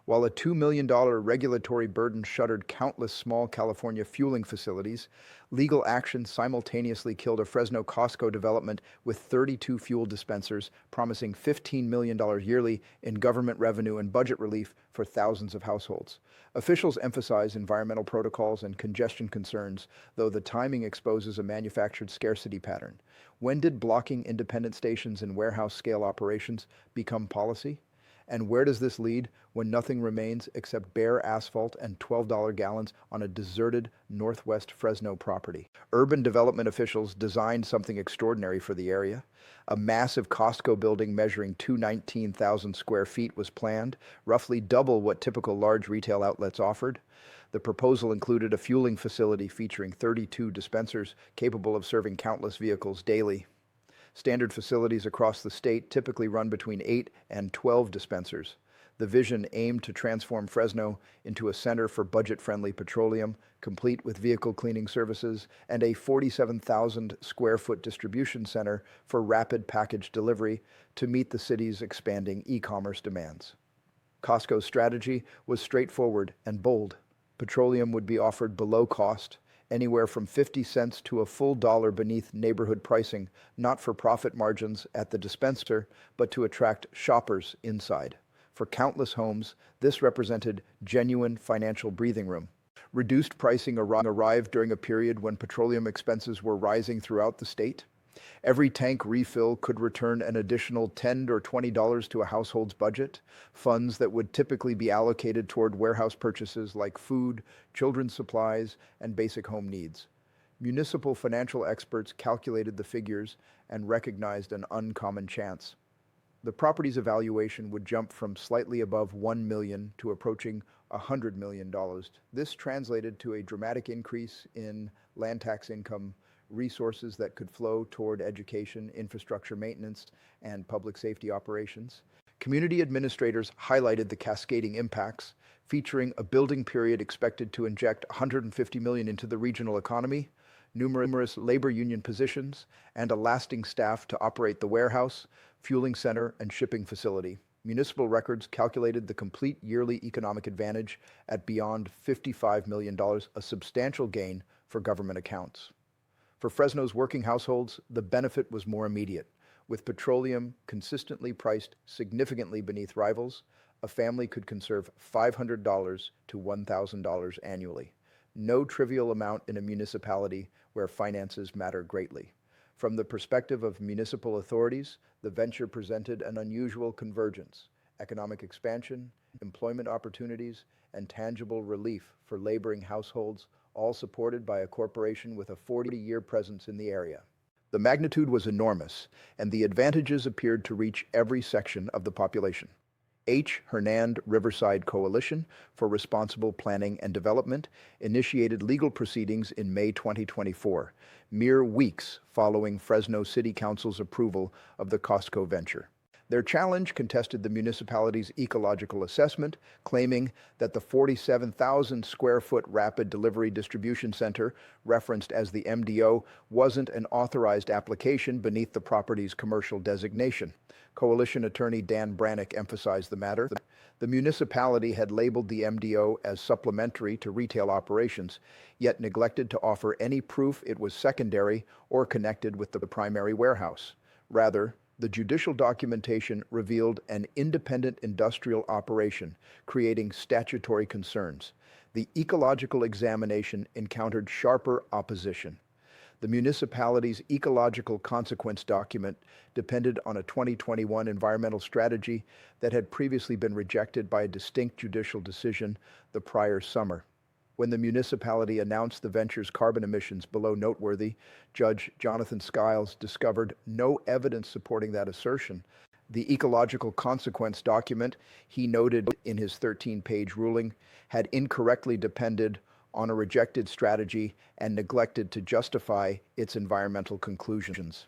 While a $2 million regulatory burden shuttered countless small California fueling facilities, legal action simultaneously killed a Fresno Costco development with 32 fuel dispensers, promising $15 million yearly in government revenue and budget relief for thousands of households. Officials emphasize environmental protocols and congestion concerns, though the timing exposes a manufactured scarcity pattern. When did blocking independent stations and warehouse-scale operations become policy? And where does this lead when nothing remains except bare asphalt and $12 gallons on a deserted northwest Fresno property? Urban development officials designed something extraordinary for the area. A massive Costco building measuring 219,000 square feet was planned, roughly double what typical large retail outlets offered. The proposal included a fueling facility featuring 32 dispensers capable of serving countless vehicles daily. Standard facilities across the state typically run between 8 and 12 dispensers. The vision aimed to transform Fresno into a center for budget-friendly petroleum, complete with vehicle cleaning services, and a 47,000 square foot distribution center for rapid package delivery to meet the city's expanding e-commerce demands. Costco's strategy was straightforward and bold. Petroleum would be offered below cost, anywhere from 50 cents to a full dollar beneath neighborhood pricing, not for profit margins at the dispenser, but to attract shoppers inside. For countless homes, this represented genuine financial breathing room. Reduced pricing arrived during a period when petroleum expenses were rising throughout the state. Every tank refill could return an additional $10 or $20 to a household's budget, funds that would typically be allocated toward warehouse purchases like food, children's supplies, and basic home needs. Municipal financial experts calculated the figures and recognized an uncommon chance. The property's evaluation would jump from slightly above $1 million to approaching $100 million. This translated to a dramatic increase in land tax income, resources that could flow toward education, infrastructure maintenance, and public safety operations. Community administrators highlighted the cascading impacts, featuring a building period expected to inject $150 million into the regional economy, numerous labor union positions, and a lasting staff to operate the warehouse, fueling center, and shipping facility. Municipal records calculated the complete yearly economic advantage at beyond $55 million, a substantial gain for government accounts. For Fresno's working households, the benefit was more immediate. With petroleum consistently priced significantly beneath rivals, a family could conserve $500 to $1,000 annually. No trivial amount in a municipality where finances matter greatly. From the perspective of municipal authorities, the venture presented an unusual convergence: economic expansion, employment opportunities, and tangible relief for laboring households, all supported by a corporation with a 40-year presence in the area. The magnitude was enormous, and the advantages appeared to reach every section of the population. H. Hernand Riverside Coalition for Responsible Planning and Development initiated legal proceedings in May 2024, mere weeks following Fresno City Council's approval of the Costco venture. Their challenge contested the municipality's ecological assessment, claiming that the 47,000 square foot rapid delivery distribution center, referenced as the MDO, wasn't an authorized application beneath the property's commercial designation. Coalition attorney Dan Brannick emphasized the matter. The municipality had labeled the MDO as supplementary to retail operations, yet neglected to offer any proof it was secondary or connected with the primary warehouse. Rather, the judicial documentation revealed an independent industrial operation, creating statutory concerns. The ecological examination encountered sharper opposition. The municipality's ecological consequence document depended on a 2021 environmental strategy that had previously been rejected by a distinct judicial decision the prior summer. When the municipality announced the venture's carbon emissions below noteworthy, Judge Jonathan Skiles discovered no evidence supporting that assertion. The ecological consequence document, he noted in his 13-page ruling, had incorrectly depended on a rejected strategy and neglected to justify its environmental conclusions.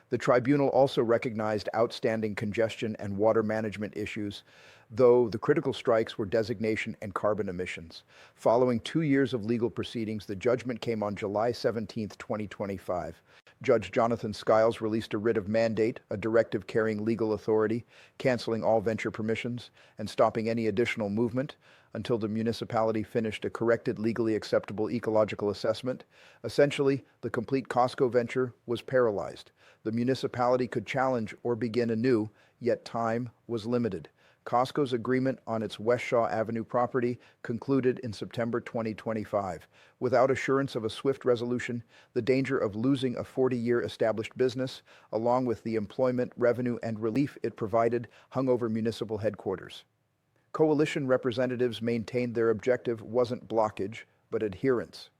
The tribunal also recognized outstanding congestion and water management issues, though the critical strikes were designation and carbon emissions. Following 2 years of legal proceedings, the judgment came on July 17, 2025. Judge Jonathan Skiles released a writ of mandate, a directive carrying legal authority, canceling all venture permissions and stopping any additional movement until the municipality finished a corrected, legally acceptable ecological assessment. Essentially, the complete Costco venture was paralyzed. The municipality could challenge or begin anew, yet time was limited. Costco's agreement on its West Shaw Avenue property concluded in September 2025. Without assurance of a swift resolution, the danger of losing a 40-year established business, along with the employment, revenue, and relief it provided, hung over municipal headquarters. Coalition representatives maintained their objective wasn't blockage, but adherence.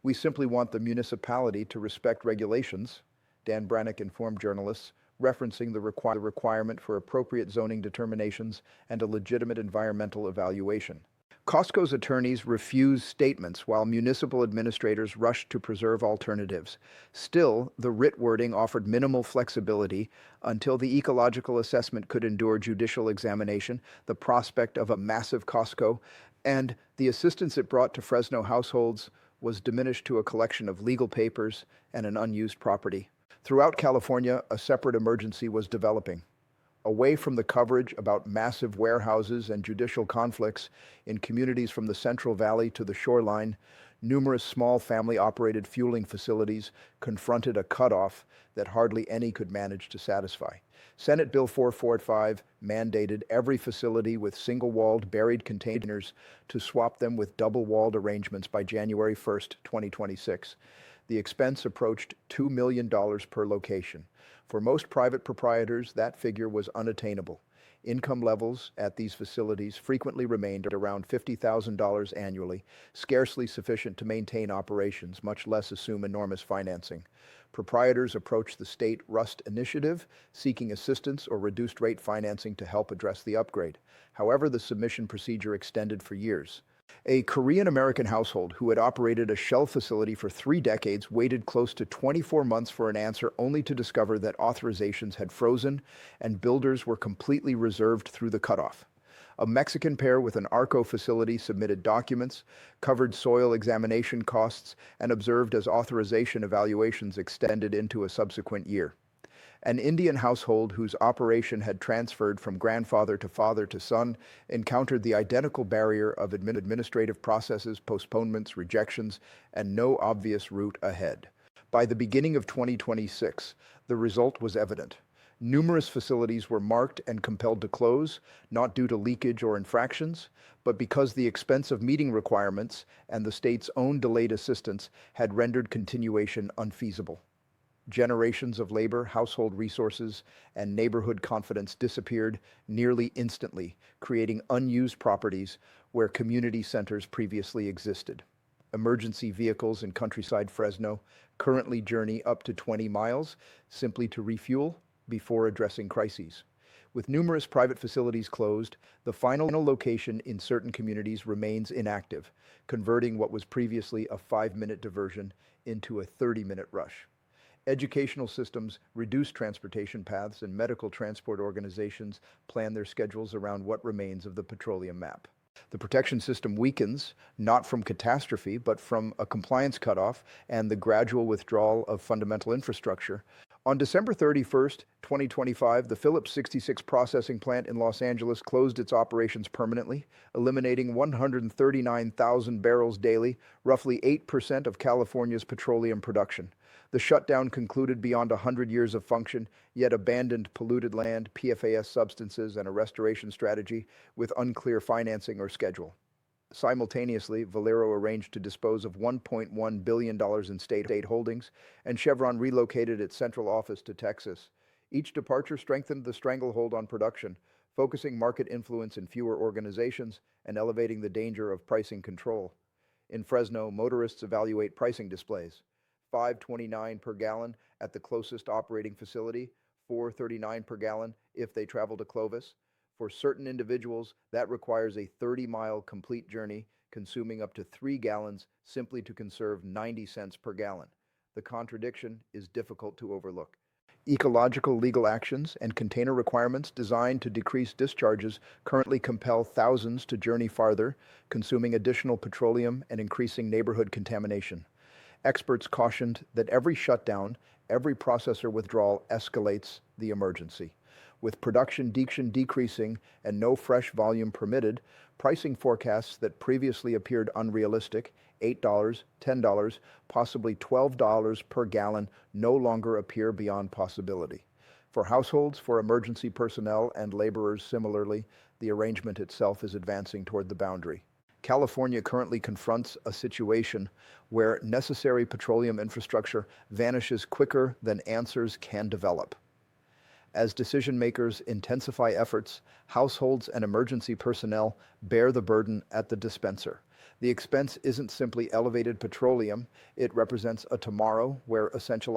"We simply want the municipality to respect regulations," Dan Brannick informed journalists, referencing the requirement for appropriate zoning determinations and a legitimate environmental evaluation. Costco's attorneys refused statements while municipal administrators rushed to preserve alternatives. Still, the writ wording offered minimal flexibility until the ecological assessment could endure judicial examination, the prospect of a massive Costco, and the assistance it brought to Fresno households was diminished to a collection of legal papers and an unused property. Throughout California, a separate emergency was developing. Away from the coverage about massive warehouses and judicial conflicts in communities from the Central Valley to the shoreline, numerous small family-operated fueling facilities confronted a cutoff that hardly any could manage to satisfy. Senate Bill 445 mandated every facility with single-walled buried containers to swap them with double-walled arrangements by January 1st, 2026. The expense approached $2 million per location. For most private proprietors, that figure was unattainable. Income levels at these facilities frequently remained around $50,000 annually, scarcely sufficient to maintain operations, much less assume enormous financing. Proprietors approached the state RUST initiative, seeking assistance or reduced rate financing to help address the upgrade. However, the submission procedure extended for years. A Korean-American household who had operated a shell facility for 3 decades waited close to 24 months for an answer, only to discover that authorizations had frozen and builders were completely reserved through the cutoff. A Mexican pair with an ARCO facility submitted documents, covered soil examination costs, and observed as authorization evaluations extended into a subsequent year. An Indian household whose operation had transferred from grandfather to father to son encountered the identical barrier of administrative processes, postponements, rejections, and no obvious route ahead. By the beginning of 2026, the result was evident. Numerous facilities were marked and compelled to close, not due to leakage or infractions, but because the expense of meeting requirements and the state's own delayed assistance had rendered continuation unfeasible. Generations of labor, household resources, and neighborhood confidence disappeared nearly instantly, creating unused properties where community centers previously existed. Emergency vehicles in countryside Fresno currently journey up to 20 miles simply to refuel before addressing crises. With numerous private facilities closed, the final location in certain communities remains inactive, converting what was previously a 5-minute diversion into a 30-minute rush. Educational systems reduce transportation paths, and medical transport organizations plan their schedules around what remains of the petroleum map. The protection system weakens, not from catastrophe, but from a compliance cutoff and the gradual withdrawal of fundamental infrastructure. On December 31st, 2025, the Phillips 66 processing plant in Los Angeles closed its operations permanently, eliminating 139,000 barrels daily, roughly 8% of California's petroleum production. The shutdown concluded beyond 100 years of function, yet abandoned polluted land, PFAS substances, and a restoration strategy with unclear financing or schedule. Simultaneously, Valero arranged to dispose of $1.1 billion in state holdings, and Chevron relocated its central office to Texas. Each departure strengthened the stranglehold on production, focusing market influence in fewer organizations and elevating the danger of pricing control. In Fresno, motorists evaluate pricing displays. $5.29 per gallon at the closest operating facility, $4.39 per gallon if they travel to Clovis. For certain individuals, that requires a 30-mile complete journey, consuming up to 3 gallons simply to conserve 90 cents per gallon. The contradiction is difficult to overlook. Ecological legal actions and container requirements designed to decrease discharges currently compel thousands to journey farther, consuming additional petroleum and increasing neighborhood contamination. Experts cautioned that every shutdown Every processor withdrawal escalates the emergency. With production decreasing and no fresh volume permitted, pricing forecasts that previously appeared unrealistic, $8, $10, possibly $12 per gallon, no longer appear beyond possibility. For households, for emergency personnel, and laborers similarly, the arrangement itself is advancing toward the boundary. California currently confronts a situation where necessary petroleum infrastructure vanishes quicker than answers can develop. As decision makers intensify efforts, households and emergency personnel bear the burden at the dispenser. The expense isn't simply elevated petroleum, it represents a tomorrow where essential